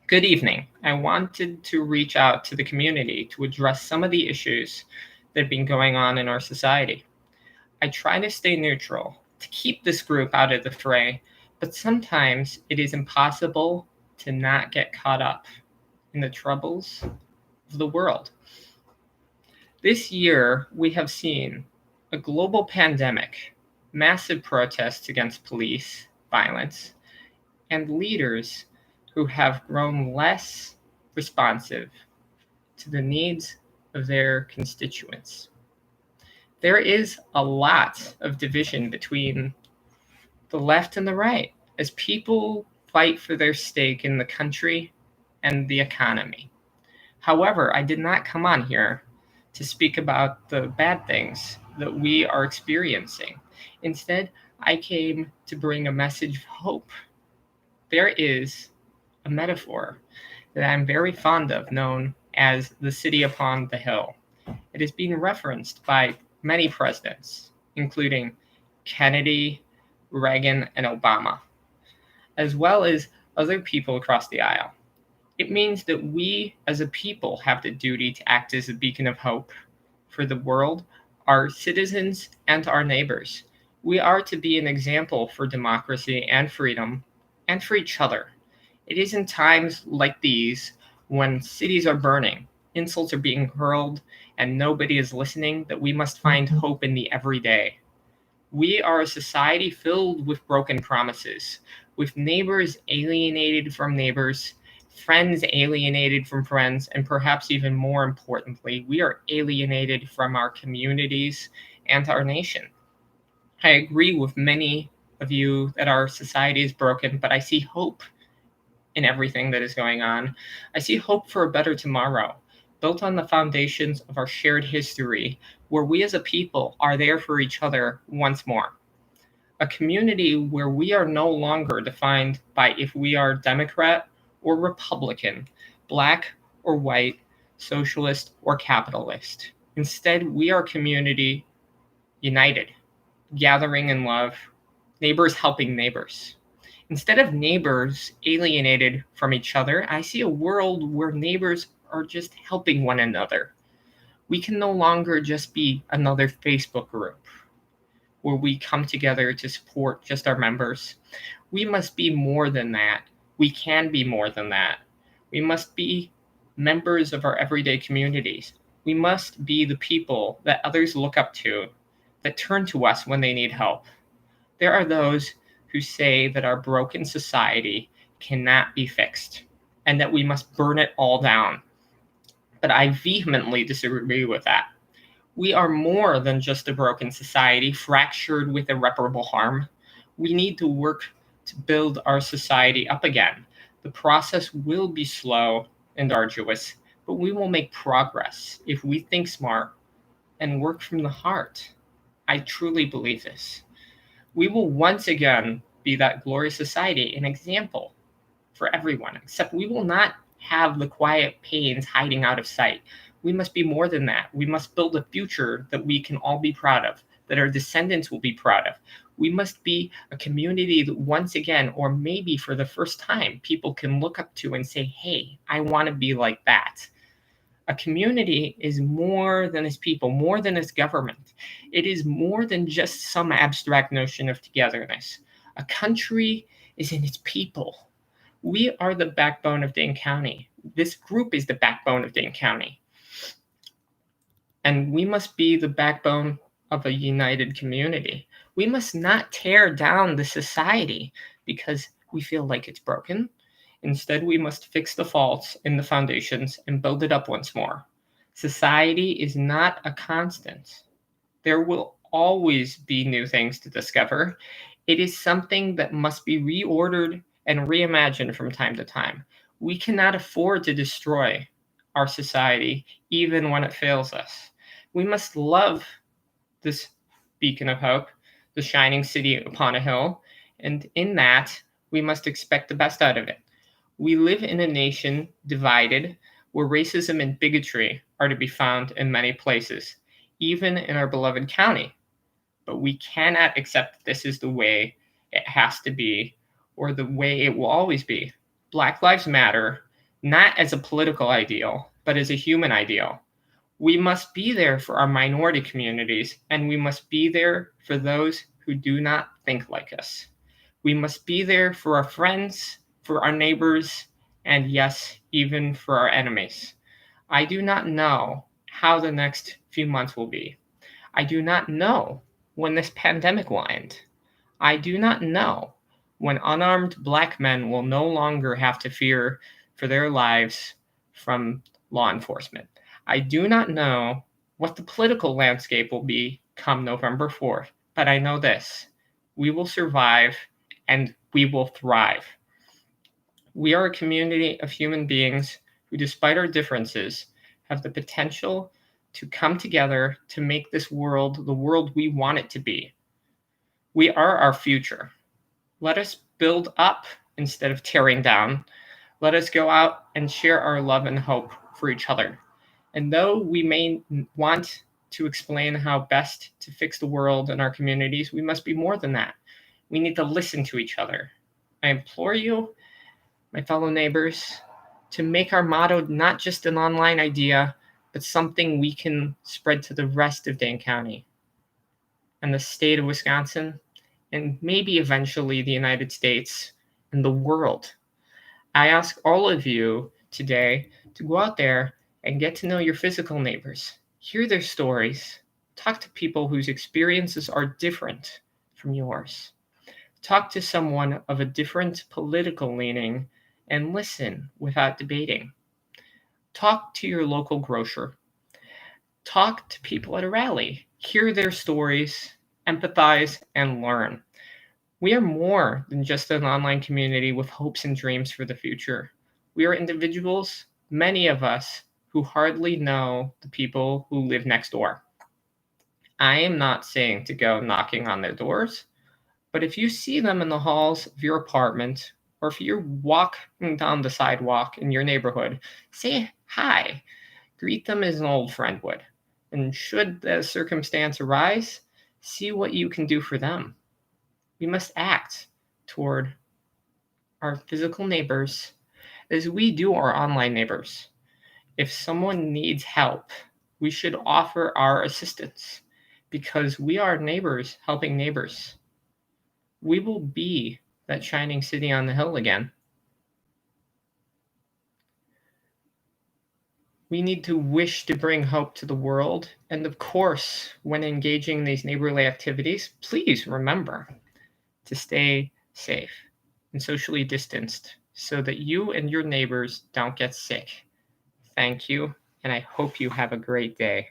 Good evening. I wanted to reach out to the community to address some of the issues that have been going on in our society. I try to stay neutral, to keep this group out of the fray, but sometimes it is impossible to not get caught up in the troubles of the world. This year, we have seen a global pandemic, massive protests against police violence, and leaders who have grown less responsive to the needs of their constituents. There is a lot of division between the left and the right as people fight for their stake in the country and the economy. However, I did not come on here to speak about the bad things that we are experiencing. Instead, I came to bring a message of hope. There is a metaphor that I'm very fond of known as the city upon the hill. It has been referenced by many presidents, including Kennedy, Reagan, and Obama, as well as other people across the aisle. It means that we as a people have the duty to act as a beacon of hope for the world, our citizens, and our neighbors. We are to be an example for democracy and freedom, and for each other. It is in times like these, when cities are burning, insults are being hurled, and nobody is listening, that we must find hope in the everyday. We are a society filled with broken promises, with neighbors alienated from neighbors, friends alienated from friends, and perhaps even more importantly, we are alienated from our communities and our nation. I agree with many of you that our society is broken, but I see hope in everything that is going on. I see hope for a better tomorrow, built on the foundations of our shared history, where we as a people are there for each other once more. A community where we are no longer defined by if we are Democrat or Republican, black or white, socialist or capitalist. Instead, we are a community united, gathering in love, neighbors helping neighbors. Instead of neighbors alienated from each other, I see a world where neighbors are just helping one another. We can no longer just be another Facebook group where we come together to support just our members. We must be more than that. We can be more than that. We must be members of our everyday communities. We must be the people that others look up to, that turn to us when they need help. There are those who say that our broken society cannot be fixed and that we must burn it all down. But I vehemently disagree with that. We are more than just a broken society fractured with irreparable harm. We need to work to build our society up again. The process will be slow and arduous, but we will make progress if we think smart and work from the heart. I truly believe this. We will once again be that glorious society, an example for everyone, except we will not have the quiet pains hiding out of sight. We must be more than that. We must build a future that we can all be proud of, that our descendants will be proud of. We must be a community that once again, or maybe for the first time, people can look up to and say, hey, I want to be like that. A community is more than its people, more than its government. It is more than just some abstract notion of togetherness. A country is in its people. We are the backbone of Dane County. This group is the backbone of Dane County. And we must be the backbone of a united community. We must not tear down the society because we feel like it's broken. Instead, we must fix the faults in the foundations and build it up once more. Society is not a constant. There will always be new things to discover. It is something that must be reordered and reimagined from time to time. We cannot afford to destroy our society even when it fails us. We must love this beacon of hope, the shining city upon a hill, and in that, we must expect the best out of it. We live in a nation divided where racism and bigotry are to be found in many places, even in our beloved county. But we cannot accept that this is the way it has to be or the way it will always be. Black Lives Matter not as a political ideal, but as a human ideal. We must be there for our minority communities, and we must be there for those who do not think like us. We must be there for our friends, for our neighbors, and yes, even for our enemies. I do not know how the next few months will be. I do not know when this pandemic will end. I do not know when unarmed Black men will no longer have to fear for their lives from law enforcement. I do not know what the political landscape will be come November 4th, but I know this: we will survive and we will thrive. We are a community of human beings who, despite our differences, have the potential to come together to make this world the world we want it to be. We are our future. Let us build up instead of tearing down. Let us go out and share our love and hope for each other. And though we may want to explain how best to fix the world and our communities, we must be more than that. We need to listen to each other. I implore you, my fellow neighbors, to make our motto not just an online idea, but something we can spread to the rest of Dane County and the state of Wisconsin, and maybe eventually the United States and the world. I ask all of you today to go out there and get to know your physical neighbors, hear their stories, talk to people whose experiences are different from yours. Talk to someone of a different political leaning and listen without debating. Talk to your local grocer. Talk to people at a rally. Hear their stories, empathize, and learn. We are more than just an online community with hopes and dreams for the future. We are individuals, many of us, who hardly know the people who live next door. I am not saying to go knocking on their doors, but if you see them in the halls of your apartment, or if you're walking down the sidewalk in your neighborhood, say hi. Greet them as an old friend would. And should the circumstance arise, see what you can do for them. We must act toward our physical neighbors as we do our online neighbors. If someone needs help, we should offer our assistance because we are neighbors helping neighbors. We will be that shining city on the hill again. We need to wish to bring hope to the world. And of course, when engaging in these neighborly activities, please remember to stay safe and socially distanced so that you and your neighbors don't get sick. Thank you, and I hope you have a great day.